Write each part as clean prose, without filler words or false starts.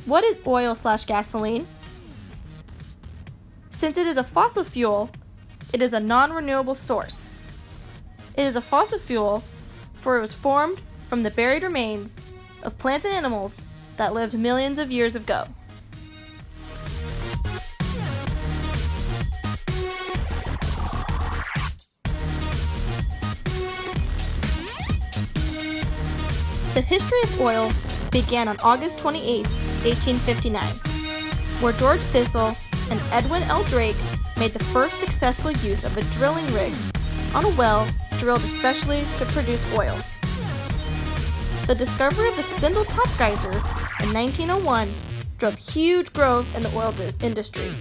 What is oil/gasoline? Since it is a fossil fuel, it is a non-renewable source. It is a fossil fuel for it was formed from the buried remains of plants and animals that lived millions of years ago. The history of oil began on August 28, 1859, where George Bissell and Edwin L. Drake made the first successful use of a drilling rig on a well drilled especially to produce oil. The discovery of the Spindletop geyser in 1901 drove huge growth in the oil industry.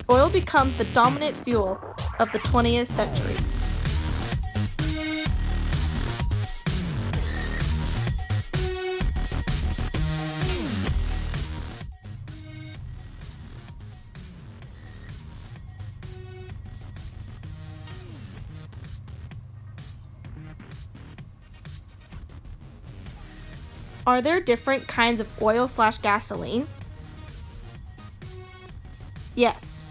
Oil becomes the dominant fuel of the 20th century. Are there different kinds of oil/gasoline? Yes.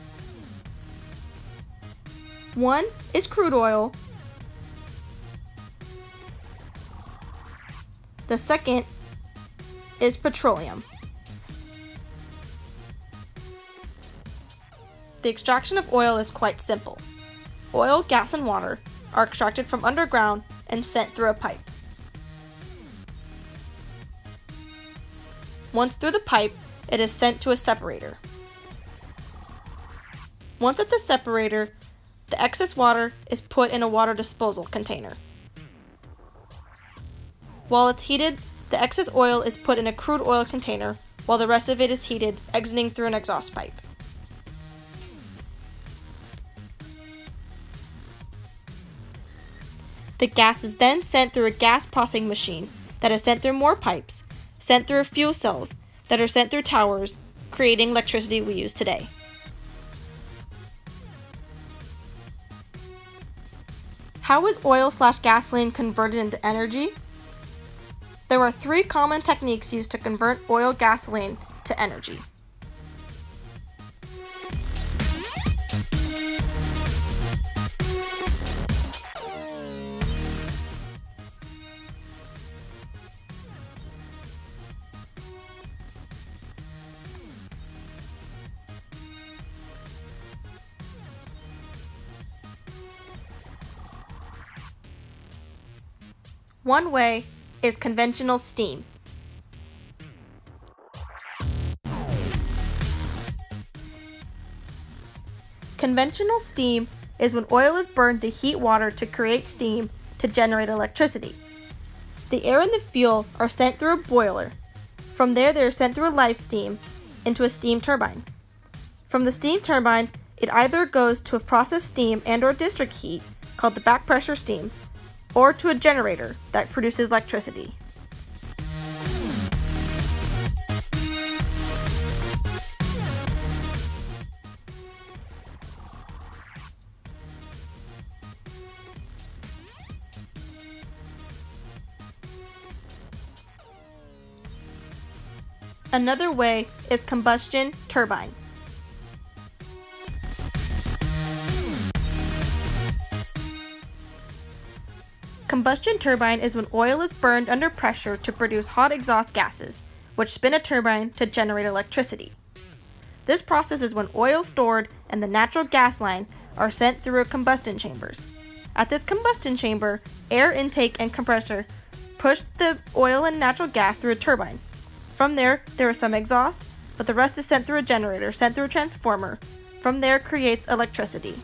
One is crude oil. The second is petroleum. The extraction of oil is quite simple. Oil, gas, and water are extracted from underground and sent through a pipe. Once through the pipe, it is sent to a separator. Once at the separator, the excess water is put in a water disposal container. While it's heated, the excess oil is put in a crude oil container, while the rest of it is heated, exiting through an exhaust pipe. The gas is then sent through a gas processing machine that is sent through more pipes, sent through fuel cells that are sent through towers, creating electricity we use today. How is oil/gasoline converted into energy? There are 3 common techniques used to convert oil/gasoline to energy. One way is conventional steam. Conventional steam is when oil is burned to heat water to create steam to generate electricity. The air and the fuel are sent through a boiler. From there, they are sent through a live steam into a steam turbine. From the steam turbine, it either goes to a processed steam and/or district heat called the back pressure steam, or to a generator that produces electricity. Another way is combustion turbine. Combustion turbine is when oil is burned under pressure to produce hot exhaust gases, which spin a turbine to generate electricity. This process is when oil stored in the natural gas line are sent through combustion chambers. At this combustion chamber, air intake and compressor push the oil and natural gas through a turbine. From there is some exhaust, but the rest is sent through a generator, sent through a transformer. From there creates electricity.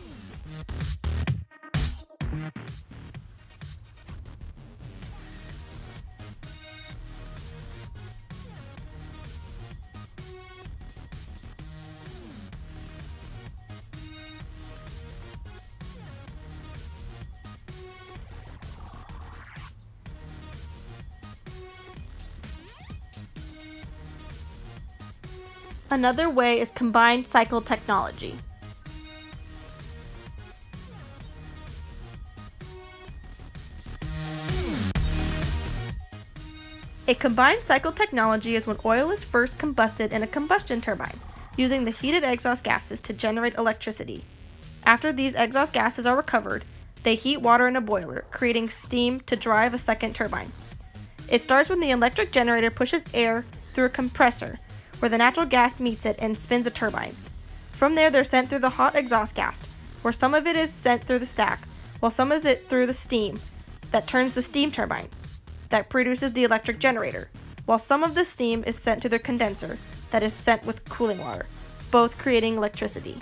Another way is combined cycle technology. A combined cycle technology is when oil is first combusted in a combustion turbine, using the heated exhaust gases to generate electricity. After these exhaust gases are recovered, they heat water in a boiler, creating steam to drive a second turbine. It starts when the electric generator pushes air through a compressor, where the natural gas meets it and spins a turbine. From there, they're sent through the hot exhaust gas, where some of it is sent through the stack, while some is it through the steam that turns the steam turbine that produces the electric generator, while some of the steam is sent to the condenser that is sent with cooling water, both creating electricity.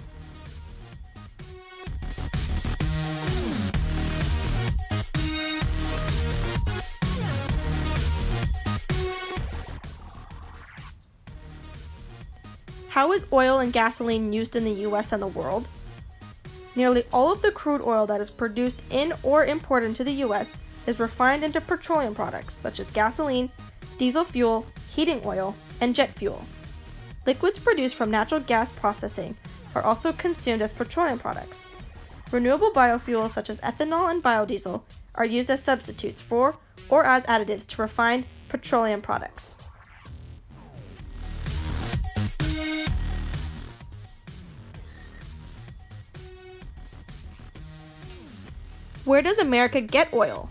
How is oil and gasoline used in the US and the world? Nearly all of the crude oil that is produced in or imported into the US is refined into petroleum products such as gasoline, diesel fuel, heating oil, and jet fuel. Liquids produced from natural gas processing are also consumed as petroleum products. Renewable biofuels such as ethanol and biodiesel are used as substitutes for or as additives to refined petroleum products. Where does America get oil?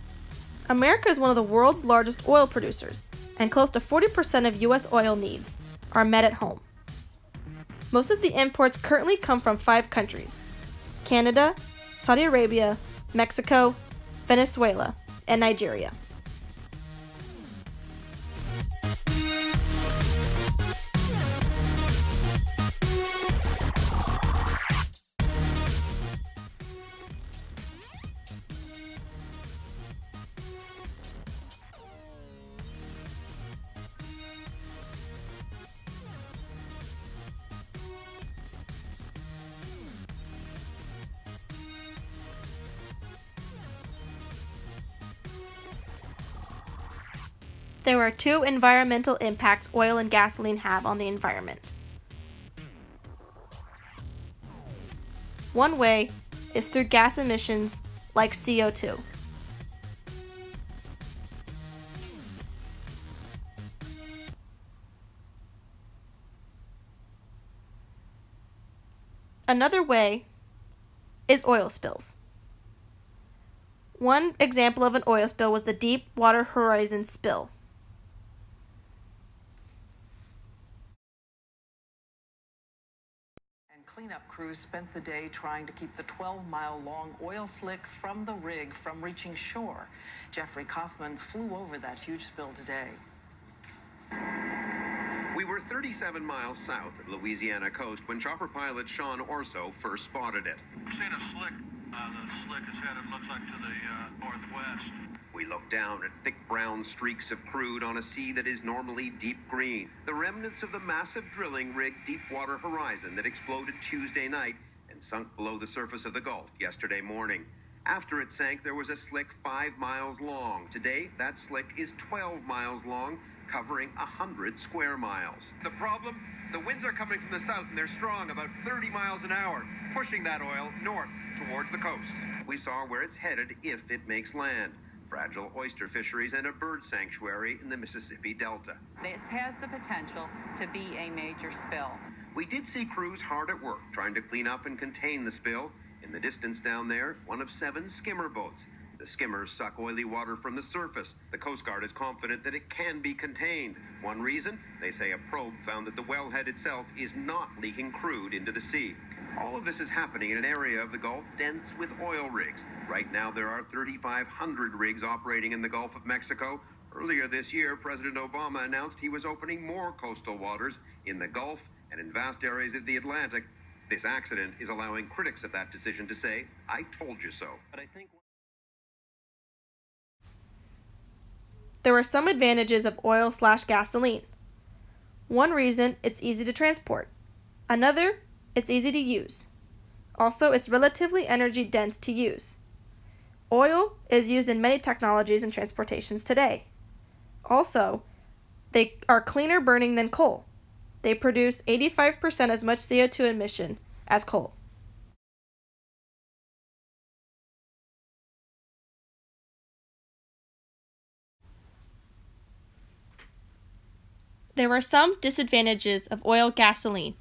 America is one of the world's largest oil producers, and close to 40% of U.S. oil needs are met at home. Most of the imports currently come from 5 countries: Canada, Saudi Arabia, Mexico, Venezuela, and Nigeria. There are 2 environmental impacts oil and gasoline have on the environment. One way is through gas emissions like CO2. Another way is oil spills. One example of an oil spill was the Deepwater Horizon spill. Cleanup crews spent the day trying to keep the 12-mile-long oil slick from the rig from reaching shore. Jeffrey Kaufman flew over that huge spill today. We were 37 miles south of Louisiana coast when chopper pilot Sean Orso first spotted it. We've seen a slick. The slick is headed, looks like, to the northwest. We look down at thick brown streaks of crude on a sea that is normally deep green, the remnants of the massive drilling rig Deepwater Horizon that exploded Tuesday night and sunk below the surface of the Gulf yesterday morning. After it sank, there was a slick 5 miles long. Today, that slick is 12 miles long, covering 100 square miles. The problem? The winds are coming from the south and they're strong, about 30 miles an hour, pushing that oil north towards the coast. We saw where it's headed if it makes land. Fragile oyster fisheries and a bird sanctuary in the Mississippi Delta. This has the potential to be a major spill. We did see crews hard at work trying to clean up and contain the spill. In the distance down there, one of 7 skimmer boats. The skimmers suck oily water from the surface. The Coast Guard is confident that it can be contained. One reason? They say a probe found that the wellhead itself is not leaking crude into the sea. All of this is happening in an area of the Gulf dense with oil rigs. Right now, there are 3,500 rigs operating in the Gulf of Mexico. Earlier this year, President Obama announced he was opening more coastal waters in the Gulf and in vast areas of the Atlantic. This accident is allowing critics of that decision to say, "I told you so." But I think There are some advantages of oil/gasoline. One reason, it's easy to transport. Another, it's easy to use. Also, it's relatively energy dense to use. Oil is used in many technologies and transportations today. Also, they are cleaner burning than coal. They produce 85% as much CO2 emission as coal. There are some disadvantages of oil gasoline.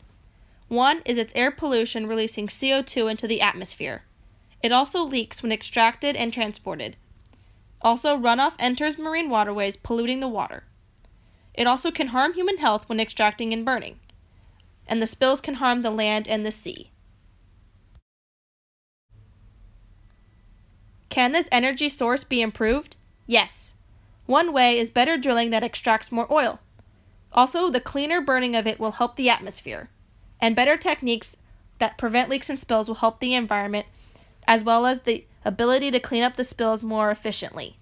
One is its air pollution releasing CO2 into the atmosphere. It also leaks when extracted and transported. Also, runoff enters marine waterways, polluting the water. It also can harm human health when extracting and burning. And the spills can harm the land and the sea. Can this energy source be improved? Yes. One way is better drilling that extracts more oil. Also, the cleaner burning of it will help the atmosphere. And better techniques that prevent leaks and spills will help the environment, as well as the ability to clean up the spills more efficiently.